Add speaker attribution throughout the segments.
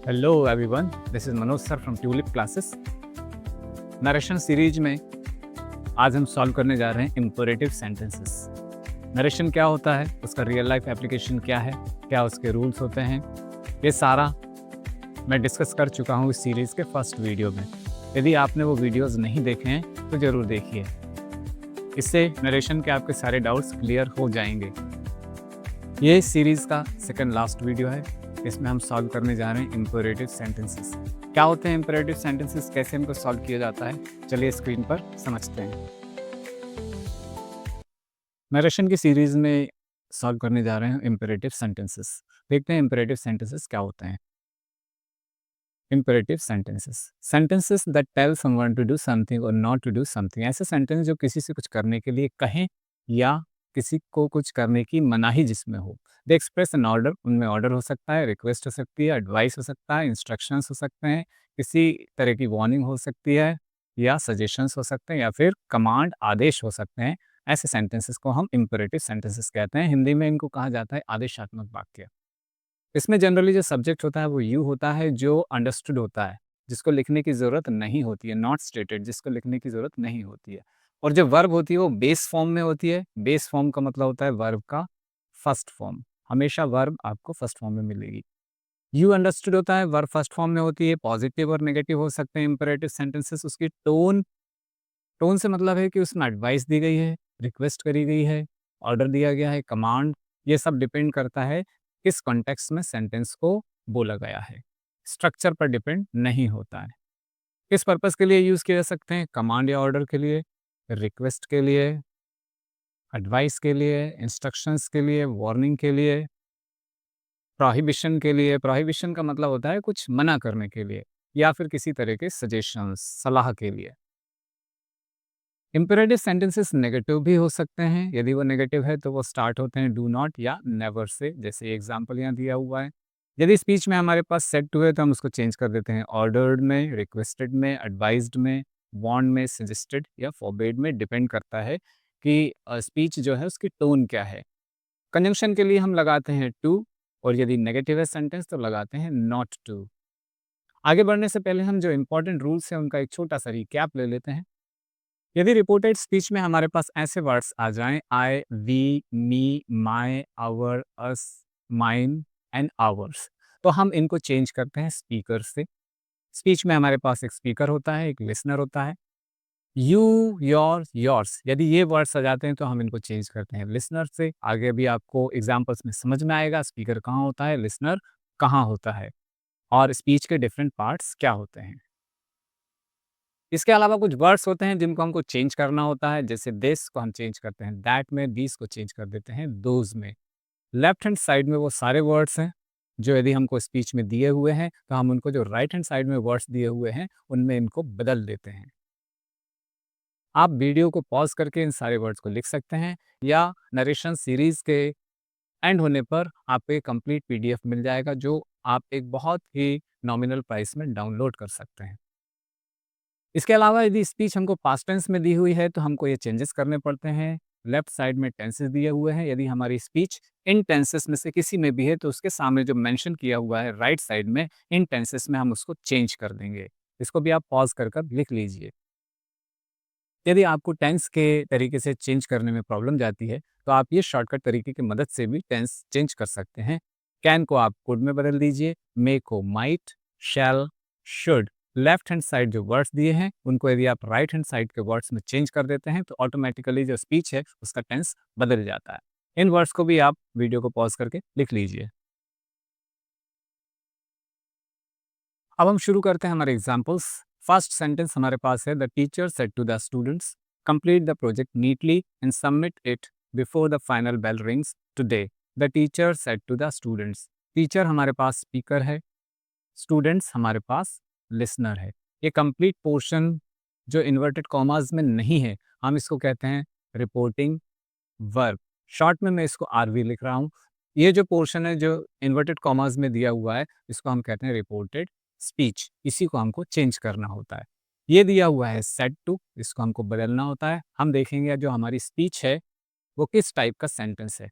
Speaker 1: Hello everyone, this is Manoj sir from tulip classes. Narration series में आज हम solve करने जा रहे हैं इंपरेटिव सेंटेंसेस। नरेशन क्या होता है, उसका रियल लाइफ एप्लीकेशन क्या है, क्या उसके रूल्स होते हैं, ये सारा मैं डिस्कस कर चुका हूँ इस सीरीज़ के फर्स्ट वीडियो में। यदि आपने वो वीडियोस नहीं देखे हैं तो ज़रूर देखिए, इससे नरेशन के आपके सारे डाउट्स क्लियर हो जाएंगे। ये इस सीरीज़ का सेकंड लास्ट वीडियो है। इसमें हम सॉल्व करने जा रहे हैं इंपरेटिव सेंटेंसेस। क्या होते हैं इंपरेटिव सेंटेंसेस, कैसे इनको सॉल्व किया जाता है, चलिए स्क्रीन पर समझते हैं। नरेशन की सीरीज में सॉल्व करने जा रहे हैं इंपरेटिव सेंटेंसेस। देखते हैं इंपरेटिव सेंटेंसेस क्या होते हैं। Imperative sentences that tell someone to do something और नॉट टू डू समथिंग। ऐसे सेंटेंस जो किसी से कुछ करने के लिए कहें या किसी को कुछ करने की मनाही जिसमें हो। दे एक्सप्रेस एन ऑर्डर, उनमें ऑर्डर हो सकता है, रिक्वेस्ट हो सकती है, एडवाइस हो सकता है, इंस्ट्रक्शंस हो सकते हैं, किसी तरह की वार्निंग हो सकती है, या सजेशंस हो सकते हैं, या फिर कमांड, आदेश हो सकते हैं। ऐसे सेंटेंसेस को हम इंपरेटिव सेंटेंसेस कहते हैं। हिंदी में इनको कहा जाता है आदेशात्मक वाक्य। इसमें जनरली जो सब्जेक्ट होता है वो यू होता है, जो अंडरस्टूड होता है, जिसको लिखने की ज़रूरत नहीं होती है, नॉट स्टेटेड, जिसको लिखने की ज़रूरत नहीं होती है। और जो वर्ब होती है वो बेस फॉर्म में होती है। बेस फॉर्म का मतलब होता है वर्ब का फर्स्ट फॉर्म। हमेशा वर्ब आपको फर्स्ट फॉर्म में मिलेगी। यू अंडरस्टूड होता है, वर्ब फर्स्ट फॉर्म में होती है। पॉजिटिव और नेगेटिव हो सकते हैं इंपरेटिव सेंटेंसेस। उसकी टोन, टोन से मतलब है कि उसमें एडवाइस दी गई है, रिक्वेस्ट करी गई है, ऑर्डर दिया गया है, कमांड, ये सब डिपेंड करता है किस कॉन्टेक्स्ट में सेंटेंस को बोला गया है। स्ट्रक्चर पर डिपेंड नहीं होता है। किस पर्पस के लिए यूज़ किए जा सकते हैं? कमांड या ऑर्डर के लिए, रिक्वेस्ट के लिए, एडवाइस के लिए, इंस्ट्रक्शंस के लिए, वार्निंग के लिए, प्रोहिबिशन के लिए। प्रोहिबिशन का मतलब होता है कुछ मना करने के लिए, या फिर किसी तरह के सजेशंस, सलाह के लिए। इंपेरेटिव सेंटेंसेस नेगेटिव भी हो सकते हैं। यदि वो नेगेटिव है तो वो स्टार्ट होते हैं डू नॉट या नेवर से, जैसे एग्जांपल यहाँ दिया हुआ है। यदि स्पीच में हमारे पास सेट टू है तो हम उसको चेंज कर देते हैं ऑर्डर्ड में, रिक्वेस्टेड में, एडवाइज्ड में, वार्न में, सजेस्टेड या फॉरबेड में। डिपेंड करता है कि स्पीच जो है उसकी टोन क्या है। कंजंक्शन के लिए हम लगाते हैं टू, और यदि नेगेटिव है सेंटेंस तो लगाते हैं नॉट टू। आगे बढ़ने से पहले हम जो इंपॉर्टेंट रूल्स हैं उनका एक छोटा सा रिकैप ले लेते हैं। यदि रिपोर्टेड स्पीच में हमारे पास ऐसे वर्ड्स आ जाएं, I, we, me, my, our, us, mine and ours, तो हम इनको चेंज करते हैं स्पीकर से। स्पीच में हमारे पास एक स्पीकर होता है, एक लिसनर होता है। यू, योर, योर्स, यदि ये वर्ड्स आ जाते हैं तो हम इनको चेंज करते हैं लिसनर से। आगे भी आपको एग्जाम्पल्स में समझ में आएगा स्पीकर कहाँ होता है, लिसनर कहाँ होता है, और स्पीच के डिफरेंट पार्ट्स क्या होते हैं। इसके अलावा कुछ वर्ड्स होते हैं जिनको हमको चेंज करना होता है, जैसे दिस को हम चेंज करते हैं दैट में, दीस को चेंज कर देते हैं दोज में। लेफ्ट हैंड साइड में वो सारे वर्ड्स हैं जो यदि हमको स्पीच में दिए हुए हैं तो हम उनको जो राइट हैंड साइड में वर्ड्स दिए हुए हैं उनमें इनको बदल देते हैं। आप वीडियो को पॉज करके इन सारे वर्ड्स को लिख सकते हैं, या नरेशन सीरीज के एंड होने पर आपको एक कंप्लीट पीडीएफ मिल जाएगा जो आप एक बहुत ही नॉमिनल प्राइस में डाउनलोड कर सकते हैं। इसके अलावा यदि स्पीच हमको पास्ट टेंस में दी हुई है तो हमको ये चेंजेस करने पड़ते हैं। लेफ्ट साइड में टेंसेस दिए हुए हैं, यदि हमारी स्पीच इन टेंसेस में से किसी में भी है तो उसके सामने जो मेंशन किया हुआ है राइट साइड में इन टेंसेस में हम उसको चेंज कर देंगे। इसको भी आप पॉज कर लिख लीजिए। यदि आपको टेंस के तरीके से चेंज करने में प्रॉब्लम जाती है तो आप ये शॉर्टकट तरीके की मदद से भी टेंस चेंज कर सकते हैं। कैन को आप कुड में बदल दीजिए, मे को might, shall, should. Left hand side जो वर्ड्स दिए हैं उनको यदि आप राइट हैंड साइड के वर्ड्स में चेंज कर देते हैं तो ऑटोमेटिकली जो स्पीच है उसका टेंस बदल जाता है। इन वर्ड्स को भी आप वीडियो को पॉज करके लिख लीजिए। अब हम शुरू करते हैं हमारे एग्जाम्पल्स। फर्स्ट सेंटेंस हमारे पास है, the teacher said to the students complete the project neatly and submit it before the final bell rings today. The teacher said to the students. Teacher हमारे पास स्पीकर है, स्टूडेंट्स हमारे पास listener है। ये complete portion जो inverted commas में नहीं है हम इसको कहते हैं रिपोर्टिंग वर्ब। शॉर्ट में मैं इसको आरवी लिख रहा हूँ। ये जो पोर्शन है जो इन्वर्टेड कॉमास में दिया हुआ है इसको हम कहते हैं रिपोर्टेड स्पीच। इसी को हमको चेंज करना होता है। ये दिया हुआ है सेड टू, इसको हमको बदलना होता है। हम देखेंगे जो हमारी स्पीच है वो किस टाइप का सेंटेंस है।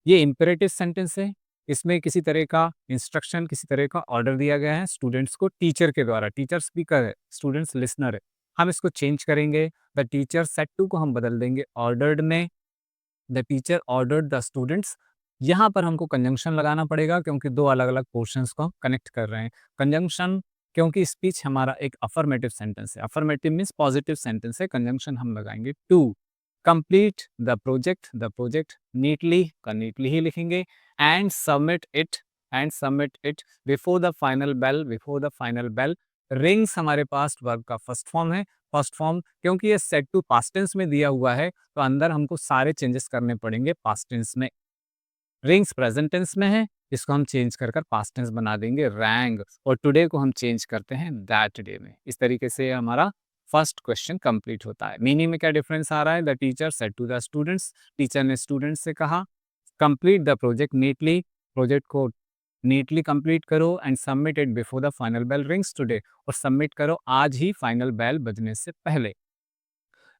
Speaker 1: ये इम्पेरेटिव सेंटेंस है, इसमें किसी तरह का इंस्ट्रक्शन, किसी तरह का ऑर्डर दिया गया है स्टूडेंट्स को टीचर के द्वारा। टीचर स्पीकर है, स्टूडेंट्स लिसनर है। हम इसको चेंज करेंगे, द टीचर सेड टू को हम बदल देंगे ऑर्डर्ड में, the teacher ordered the students. यहाँ पर हमको कंजंक्शन लगाना पड़ेगा क्योंकि दो अलग-अलग पोर्शंस को हम कनेक्ट कर रहे हैं। कंजंक्शन क्योंकि स्पीच हमारा एक अफर्मेटिव सेंटेंस है, अफर्मेटिव मीन्स पॉजिटिव सेंटेंस है, कंजंक्शन हम लगाएंगे to. Complete the project neatly का नीटली ही लिखेंगे, and submit it, before the final bell, rings हमारे पास वर्ब का फर्स्ट फॉर्म है। फर्स्ट फॉर्म क्योंकि ये सेट टू पास्ट टेंस में दिया हुआ है तो अंदर हमको सारे चेंजेस करने पड़ेंगे पास्ट टेंस में। रिंग्स प्रेजेंट टेंस में है, इसको हम चेंज कर पास्ट टेंस बना देंगे रैंग, और टुडे को हम चेंज करते हैं दैट डे में। इस तरीके से हमारा फर्स्ट क्वेश्चन कंप्लीट होता है। मीनिंग में क्या डिफरेंस आ रहा है? The teacher said to the students, teacher ने स्टूडेंट्स से कहा complete the project neatly, project को नीटली कंप्लीट करो, and submit it before the final bell rings today, और सबमिट करो आज ही फाइनल बेल बजने से पहले।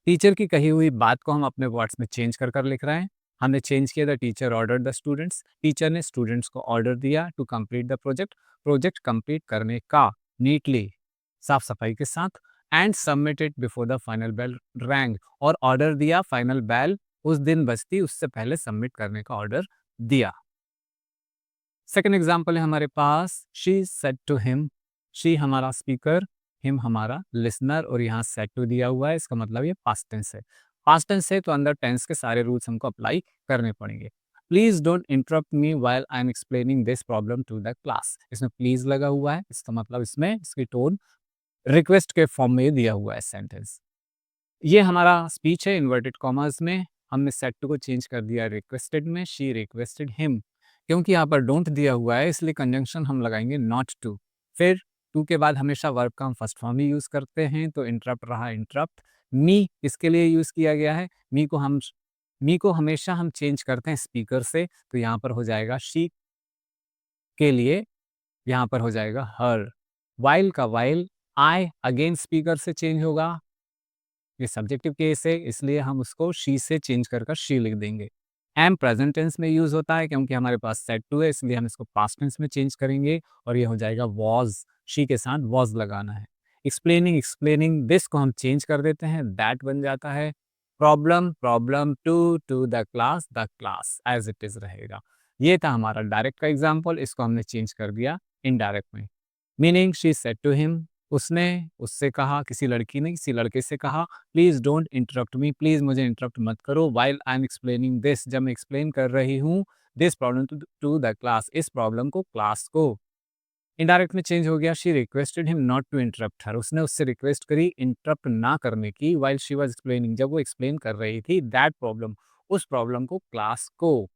Speaker 1: टीचर की कही हुई बात को हम अपने वर्ड्स में चेंज कर लिख रहे हैं। हमने चेंज किया, the teacher order the students, teacher ने स्टूडेंट्स को ऑर्डर दिया to complete the project, project complete करने का नीटली, साफ सफाई के साथ, and submitted before the final bell rang, और ऑर्डर दिया फाइनल बेल उस दिन बजती उससे पहले सबमिट करने का ऑर्डर दिया। सेकेंड एग्जाम्पल है हमारे पास, she said to him, she हमारा स्पीकर, हिम हमारा लिसनर, और यहाँ सेड टू दिया हुआ है, इसका मतलब ये पास्ट टेंस है। पास्ट टेंस है तो अंदर टेंस के सारे रूल्स हमको अप्लाई करने पड़ेंगे। Please don't interrupt me while I am explaining this problem to the class, इसमें प्लीज लगा हुआ है, इसका मतलब इसमें इसकी टोन रिक्वेस्ट के फॉर्म में दिया हुआ है सेंटेंस। ये हमारा स्पीच है इन्वर्टेड कॉमर्स में, हमने सेड टू को चेंज कर दिया रिक्वेस्टेड में, शी रिक्वेस्टेड हिम। क्योंकि यहाँ पर डोंट दिया हुआ है इसलिए कंजंक्शन हम लगाएंगे नॉट टू। फिर टू के बाद हमेशा वर्ब का हम फर्स्ट फॉर्म ही यूज करते हैं, तो इंटरप्ट रहा इंटरप्ट। मी इसके लिए यूज किया गया है, मी को हमेशा हम चेंज करते हैं स्पीकर से, तो यहाँ पर हो जाएगा शी के लिए, यहाँ पर हो जाएगा हर। वाइल का वाइल, आई अगेन स्पीकर से चेंज होगा, ये सब्जेक्टिव केस है इसलिए हम उसको शी से चेंज कर शी लिख देंगे। एम प्रेजेंट टेंस में यूज होता है क्योंकि हमारे पास सेड टू है इसलिए हम इसको पास्ट टेंस में चेंज करेंगे, और ये हो जाएगा वॉज, शी के साथ वॉज लगाना है। एक्सप्लेनिंग दिस को हम चेंज कर देते हैं, दैट बन जाता है। Problem to the class as it is रहेगा। ये था हमारा डायरेक्ट का एग्जाम्पल, इसको हमने चेंज कर दिया इनडायरेक्ट में। Meaning, she said to him, उसने उससे कहा, किसी लड़की ने किसी लड़के से कहा, please don't interrupt me, please मुझे इंटरप्ट मत करो, while I am explaining this, जब मैं एक्सप्लेन कर रही हूँ, this problem to the class, इस प्रॉब्लम को क्लास को। इनडायरेक्ट में चेंज हो गया, she requested him not to interrupt her, उसने उससे रिक्वेस्ट करी इंटरप्ट ना करने की, वाइल शी वाज एक्सप्लेनिंग, जब वो एक्सप्लेन कर रही थी, दैट प्रॉब्लम, उस प्रॉब्लम को, क्लास को।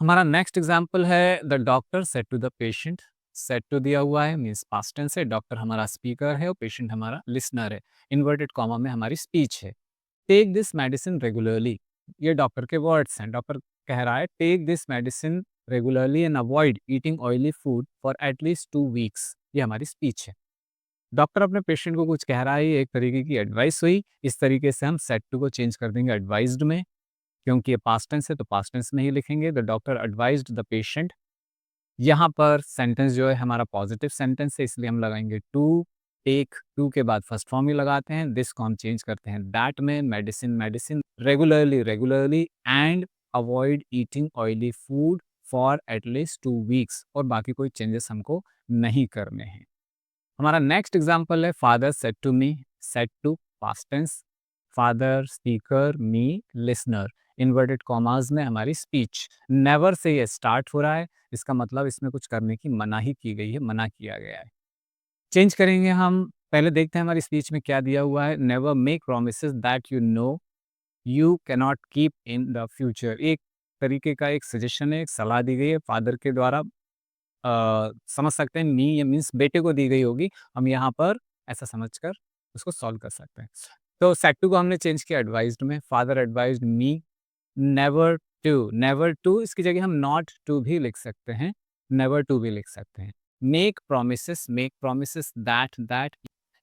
Speaker 1: हमारा नेक्स्ट एग्जाम्पल है, the doctor said to the patient, said to दिया हुआ है मीन्स पास्ट टेंस है, डॉक्टर हमारा स्पीकर है और पेशेंट हमारा लिसनर है, इन्वर्टेड कॉमा में हमारी स्पीच है। टेक दिस मेडिसिन रेगुलरली, ये डॉक्टर के वर्ड्स हैं, डॉक्टर कह रहा है take this medicine regularly and avoid eating oily food for at least 2 weeks, ये हमारी स्पीच है। डॉक्टर अपने पेशेंट को कुछ कह रहा है, ये एक तरीके की एडवाइस हुई, इस तरीके से हम सेड टू को चेंज कर देंगे एडवाइज्ड में, क्योंकि ये पास्ट टेंस है तो पास्ट टेंस में ही लिखेंगे, the doctor advised the patient. यहाँ पर सेंटेंस जो है हमारा पॉजिटिव सेंटेंस है इसलिए हम लगाएंगे टू। टेक, टू के बाद फर्स्ट फॉर्म ही लगाते हैं, दिस को हम चेंज करते हैं दैट में, medicine, regularly, and avoid eating oily food for at least 2 weeks, और बाकी कोई चेंजेस हमको नहीं करने हैं। हमारा नेक्स्ट एग्जाम्पल है, father said to me, said to past tense, father speaker, me listener, inverted commas में हमारी स्पीच। नेवर से ये स्टार्ट हो रहा है, इसका मतलब इसमें कुछ करने की मनाही की गई है, मना किया गया है। चेंज करेंगे हम, पहले देखते हैं हमारी स्पीच में क्या दिया हुआ है। Never make promises that you no you cannot keep in the future, एक तरीके का एक सजेशन है, एक सलाह दी गई है फादर के द्वारा। समझ सकते हैं मी ये मीन्स बेटे को दी गई होगी, हम यहाँ पर ऐसा समझकर उसको सॉल्व कर सकते हैं। तो सेड टू को हमने चेंज किया एडवाइज्ड में, father advised me never to इसकी जगह हम नॉट टू भी लिख सकते हैं, नेवर टू भी लिख सकते हैं। मेक प्रोमिसेस दैट,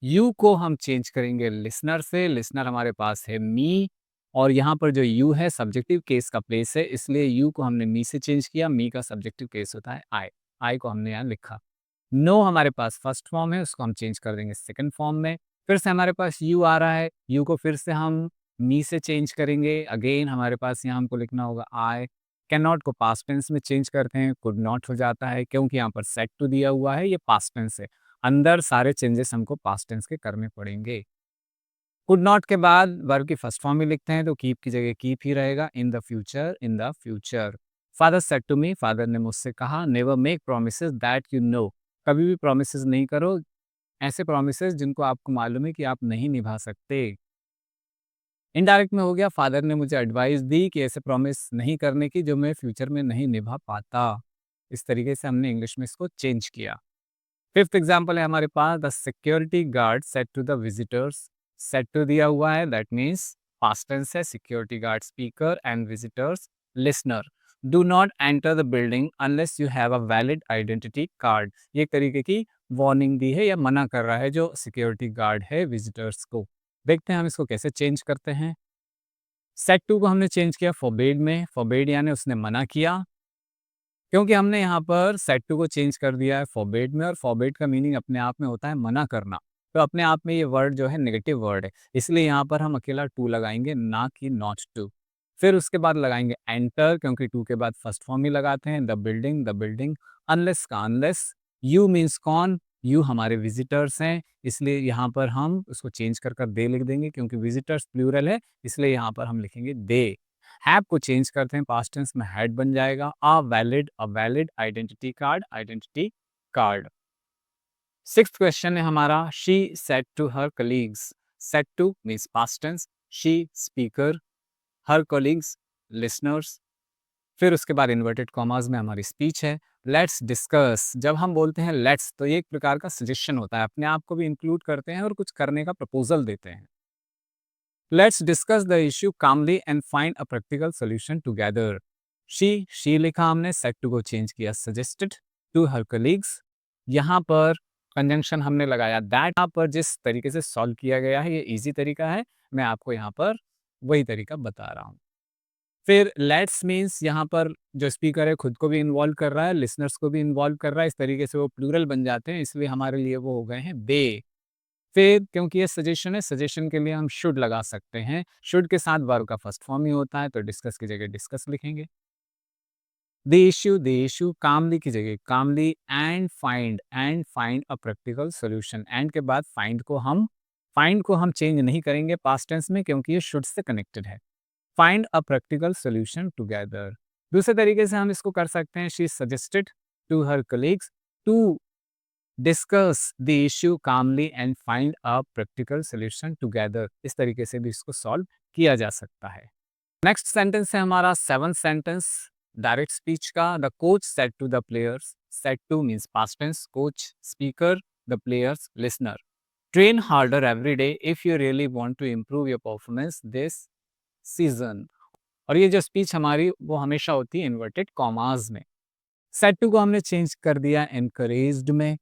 Speaker 1: यू को हम चेंज करेंगे लिसनर से, लिसनर हमारे पास है मी, और यहाँ पर जो यू है सब्जेक्टिव केस का प्लेस है, इसलिए यू को हमने मी से चेंज किया, मी का सब्जेक्टिव केस होता है आई को हमने यहाँ लिखा। नो हमारे पास फर्स्ट फॉर्म है, उसको हम चेंज कर देंगे सेकंड फॉर्म में। फिर से हमारे पास यू आ रहा है, यू को फिर से हम मी से चेंज करेंगे। अगेन हमारे पास यहाँ हमको लिखना होगा आई। कैन नॉट को पास्ट टेंस में चेंज करते हैं, कुड नॉट हो जाता है, क्योंकि यहाँ पर सेट टू दिया हुआ है, ये पास्ट टेंस है। अंदर सारे चेंजेस हमको पास्ट टेंस के करने पड़ेंगे। कुड नॉट के बाद वर्ब की फर्स्ट फॉर्म में लिखते हैं, तो कीप की जगह कीप ही रहेगा। In the future, in the future. Father said to me, father ने मुझसे कहा, never make promises that you know, कभी भी प्रोमिसेस नहीं करो, ऐसे प्रोमिसेस जिनको आपको मालूम है कि आप नहीं निभा सकते। इनडायरेक्ट में हो गया, फादर ने मुझे एडवाइस दी कि ऐसे प्रॉमिस नहीं करने की जो मैं फ्यूचर में नहीं निभा पाता। इस तरीके से हमने इंग्लिश में इसको चेंज किया। फिफ्थ एग्जाम्पल है हमारे पास, the security guard said to the visitors. Said to दिया हुआ है, दैट मीन्स पास्ट टेंस है। Security guard speaker and visitors listener. Do not enter the building unless you have a valid identity card. ये एक तरीके की warning दी है या मना कर रहा है जो सिक्योरिटी गार्ड है विजिटर्स को। देखते हैं हम इसको कैसे चेंज करते हैं। सेड टू को हमने चेंज किया फॉरबेड में, फॉरबेड यानी उसने मना किया, क्योंकि हमने यहाँ पर सेड टू को चेंज कर दिया है फॉरबेड में, और फॉरबेड का मीनिंग अपने आप में होता है मना करना। तो अपने आप में ये वर्ड जो है नेगेटिव वर्ड है, इसलिए यहाँ पर हम अकेला टू लगाएंगे, ना कि नॉट टू। फिर उसके बाद लगाएंगे एंटर, क्योंकि टू के बाद फर्स्ट फॉर्म ही लगाते हैं। The building, the building. Unless का अनलेस। यू मीन्स कौन, यू हमारे विजिटर्स हैं, इसलिए यहाँ पर हम उसको चेंज कर दे लिख देंगे, क्योंकि विजिटर्स प्लूरल है, इसलिए यहाँ पर हम लिखेंगे दे। हैव को चेंज करते हैं, पास्ट टेंस में हैड बन जाएगा। A valid identity card, identity card. Sixth question है हमारा, she said to her colleagues. Said to means past tense, she speaker, her colleagues listeners. फिर उसके बाद इन्वर्टेड कॉमास में हमारी स्पीच है। लेट्स डिस्कस, जब हम बोलते हैं लेट्स तो ये एक प्रकार का सजेशन होता है, अपने आप को भी इंक्लूड करते हैं और कुछ करने का प्रपोजल देते हैं। Let's discuss the issue calmly and find a practical solution together. She लिखा हमने, सेड टू को चेंज किया सजेस्टेड टू हर कलीग्स। यहाँ पर कंजंक्शन हमने लगाया दैट। यहाँ पर जिस तरीके से सॉल्व किया गया है ये इजी तरीका है, मैं आपको यहाँ पर वही तरीका बता रहा हूँ। फिर लेट्स मीन्स यहाँ पर जो स्पीकर है खुद को भी इन्वॉल्व कर रहा है, लिसनर्स को भी इन्वॉल्व कर रहा है, इस तरीके से वो प्लूरल बन जाते हैं, इसलिए हमारे लिए वो हो गए हैं दे। फिर क्योंकि ये सजेशन है, सजेशन के लिए हम शुड लगा सकते हैं। शुड के साथ वर्ब का फर्स्ट फॉर्म ही होता है, तो डिस्कस की जगह डिस्कस लिखेंगे। द इश्यू कामली की जगह calmly and find a practical solution. And के बाद फाइंड को हम चेंज नहीं करेंगे पास्ट टेंस में, क्योंकि ये शुड से कनेक्टेड है। Find a practical solution together. दूसरे तरीके से हम इसको कर सकते हैं, she suggested to her colleagues to discuss the issue calmly and find a practical solution together. इस तरीके से भी इसको सॉल्व किया जा सकता है। नेक्स्ट सेंटेंस है हमारा सेवंथ सेंटेंस डायरेक्ट स्पीच का। The coach said to the players. Said to means past tense, coach speaker, the players listener. Train harder every day if you really want to improve your performance this season. और ये जो speech हमारी वो हमेशा होती है inverted commas में। Said to को हमने चेंज कर दिया एनकरेज्ड में।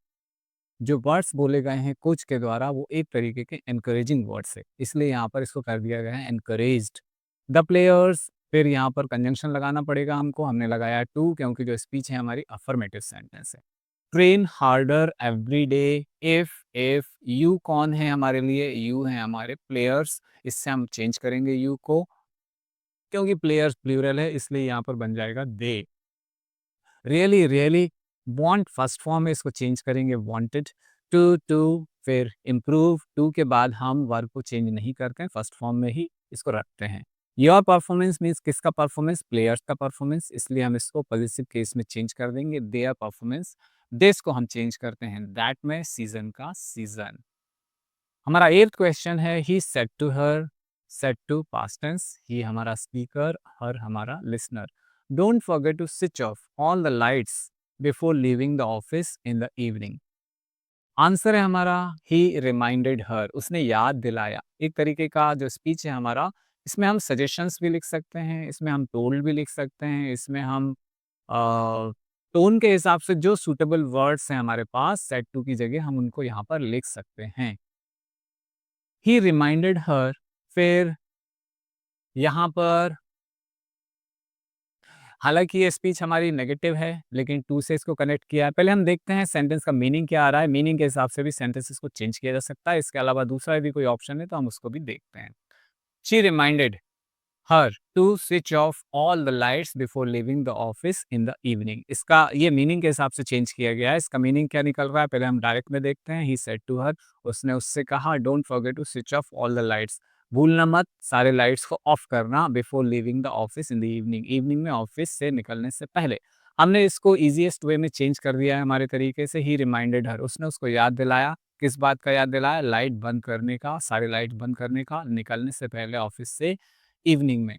Speaker 1: जो वर्ड्स बोले गए हैं कोच के द्वारा वो एक तरीके के एनकरेजिंग वर्ड्स है, इसलिए यहाँ पर इसको कर दिया गया है एनकरेज्ड। द प्लेयर्स, फिर यहाँ पर कंजंक्शन लगाना पड़ेगा हमको, हमने लगाया टू, क्योंकि जो स्पीच है हमारी अफर्मेटिव सेंटेंस है। Train harder every day. If you कौन है हमारे लिए, यू है हमारे प्लेयर्स, इससे हम चेंज करेंगे यू को, क्योंकि प्लेयर्स प्लूरल है, इसलिए यहाँ पर बन जाएगा दे। रियली वांट फर्स्ट फॉर्म में, इसको चेंज करेंगे वांटेड। टू फिर इम्प्रूव, टू के बाद हम वर्ब को चेंज नहीं करते हैं, फर्स्ट फॉर्म में ही इसको रखते हैं। योर परफॉर्मेंस मीन्स किसका परफॉर्मेंस, प्लेयर्स का परफॉर्मेंस, इसलिए हम इसको पॉजिटिव केस में चेंज कर देंगे देयर परफॉर्मेंस। दिस को हम चेंज करते हैं दैट में, सीजन का सीजन। हमारा एट्थ क्वेश्चन है, he said to her. Said to past tense, he हमारा स्पीकर, हर हमारा listener. Don't forget to switch off all the lights before leaving the office in the evening. Answer है हमारा ही reminded हर, उसने याद दिलाया। एक तरीके का जो स्पीच है हमारा, इसमें हम सजेशंस भी लिख सकते हैं, इसमें हम टोल्ड भी लिख सकते हैं, इसमें हम टोन के हिसाब से जो सूटेबल वर्ड्स हैं हमारे पास सेड टू की जगह हम उनको यहाँ पर लिख सकते हैं। ही रिमाइंडेड हर, फिर यहाँ पर हालाँकि ये स्पीच हमारी नेगेटिव है, लेकिन टू से इसको कनेक्ट किया है। पहले हम देखते हैं सेंटेंस का मीनिंग क्या आ रहा है, मीनिंग के हिसाब से भी सेंटेंसेस को चेंज किया जा सकता है। इसके अलावा दूसरा यदि कोई ऑप्शन है तो हम उसको भी देखते हैं। She reminded her to switch off all the lights before leaving the office in the evening. इसका ये मीनिंग के हिसाब से चेंज किया गया है। इसका मीनिंग क्या निकल रहा है, पहले हम डायरेक्ट में देखते हैं। ही सेड टू हर, उसने उससे कहा don't forget to switch off all the lights, भूलना मत सारे लाइट्स को ऑफ करना before leaving the office in the evening, evening में ऑफिस से निकलने से पहले। हमने इसको ईजिएस्ट वे में चेंज कर दिया है हमारे तरीके से। ही रिमाइंडेड हर, उसने उसको याद दिलाया, किस बात का याद दिलाया, लाइट बंद करने का, सारे लाइट बंद करने का, निकलने से पहले ऑफिस से इवनिंग में।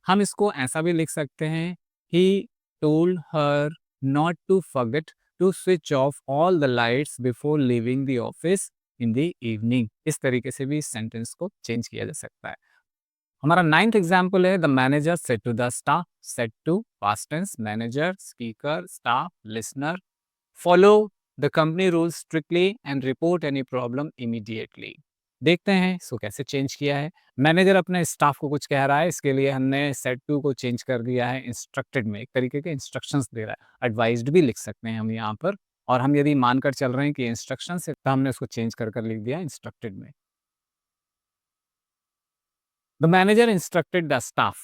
Speaker 1: हम इसको ऐसा भी लिख सकते हैं, he told her not to forget to switch off all the lights before leaving the office in the evening. इस तरीके से भी इस सेंटेंस को चेंज किया जा सकता है। हमारा 9th एग्जाम्पल है the manager said to the staff, said to past tense, manager, speaker, staff, listener, follow the company rules strictly and report any problem immediately. देखते हैं इसको कैसे चेंज किया है। मैनेजर अपने स्टाफ को कुछ कह रहा है, इसके लिए हमने सेड टू को चेंज कर दिया है इंस्ट्रक्टेड में, एक तरीके के इंस्ट्रक्शंस दे रहा है। एडवाइज्ड भी लिख सकते हैं हम यहाँ पर, और हम यदि मानकर चल रहे हैं कि इंस्ट्रक्शंस है तो हमने उसको चेंज कर लिख दिया इंस्ट्रक्टेड में। The manager instructed the staff,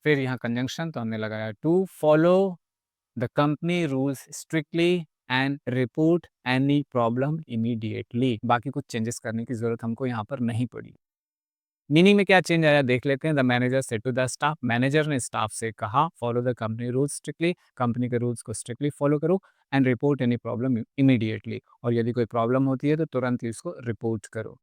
Speaker 1: फिर यहाँ कंजंक्शन तो हमने लगाया to follow the company rules strictly and report any problem immediately. बाकी कुछ चेंजेस करने की जरूरत हमको यहाँ पर नहीं पड़ी। मीनिंग में क्या चेंज आया देख लेते हैं। The manager said to the staff, manager ने स्टाफ से कहा follow the company rules strictly, company के रूल्स को स्ट्रिक्टली फॉलो करो, and report any problem immediately, और यदि कोई प्रॉब्लम होती है तो तुरंत ही उसको रिपोर्ट करो।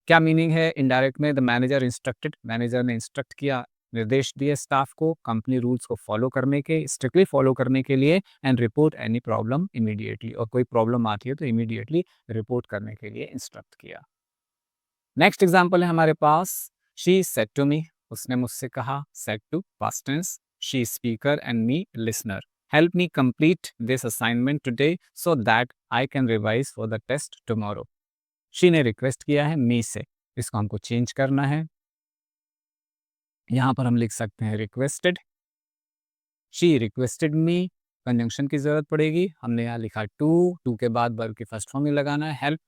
Speaker 1: क्या मीनिंग है इनडायरेक्ट में, द मैनेजर इंस्ट्रक्टेड, मैनेजर ने इंस्ट्रक्ट किया, निर्देश दिए स्टाफ को कंपनी रूल्स को फॉलो करने के, स्ट्रिक्टली फॉलो करने के लिए, and report any problem immediately, और कोई प्रॉब्लम आती है तो इमीडिएटली रिपोर्ट करने के लिए इंस्ट्रक्ट किया। नेक्स्ट एग्जाम्पल है हमारे पास, शी सेड टू मी, उसने मुझसे कहा, said to past tense, she speaker and me listener, help me complete this assignment today so that I can revise for the test tomorrow. She ने request किया है मी से, इसको हमको चेंज करना है। यहाँ पर हम लिख सकते हैं requested, she requested me, conjunction की जरूरत पड़ेगी। हमने यहाँ लिखा टू के बाद वर्ब की फर्स्ट फॉर्म में लगाना है हेल्प।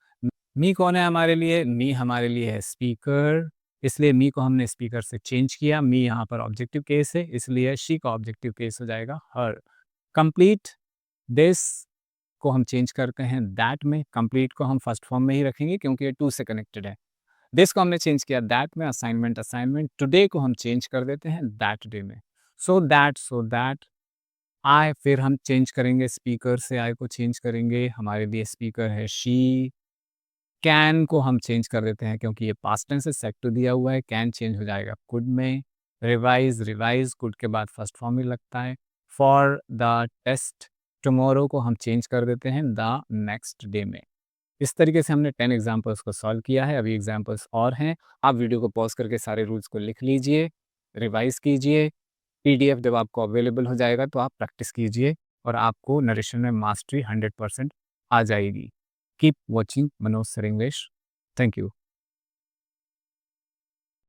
Speaker 1: मी कौन है हमारे लिए, मी हमारे लिए है स्पीकर, इसलिए मी को हमने स्पीकर से चेंज किया। मी यहाँ पर ऑब्जेक्टिव केस है, इसलिए शी का ऑब्जेक्टिव केस हो जाएगा हर। कंप्लीट दिस को हम चेंज करते हैं दैट में, कंप्लीट को हम फर्स्ट फॉर्म में ही रखेंगे क्योंकि ये टू से कनेक्टेड है। दिस को हमने चेंज किया दैट में, असाइनमेंट असाइनमेंट, टुडे को हम चेंज कर देते हैं दैट डे में। सो दैट आई, फिर हम चेंज करेंगे स्पीकर से आई को चेंज करेंगे, हमारे लिए स्पीकर है शी। कैन को हम चेंज कर देते हैं क्योंकि ये पास्ट टेंस से सेट टू दिया हुआ है, कैन चेंज हो जाएगा कुड में। रिवाइज कुड के बाद फर्स्ट फॉर्म ही लगता है। फॉर द टेस्ट टुमारो को हम चेंज कर देते हैं द नेक्स्ट डे में। इस तरीके से हमने 10 एग्जाम्पल्स को सॉल्व किया है। अभी एग्जाम्पल्स और हैं, आप वीडियो को पॉज करके सारे रूल्स को लिख लीजिए, रिवाइज कीजिए। पीडीएफ जब आपको अवेलेबल हो जाएगा तो आप प्रैक्टिस कीजिए और आपको नरेशन में मास्टरी 100% आ जाएगी। Keep watching Manoj sir English. Thank you.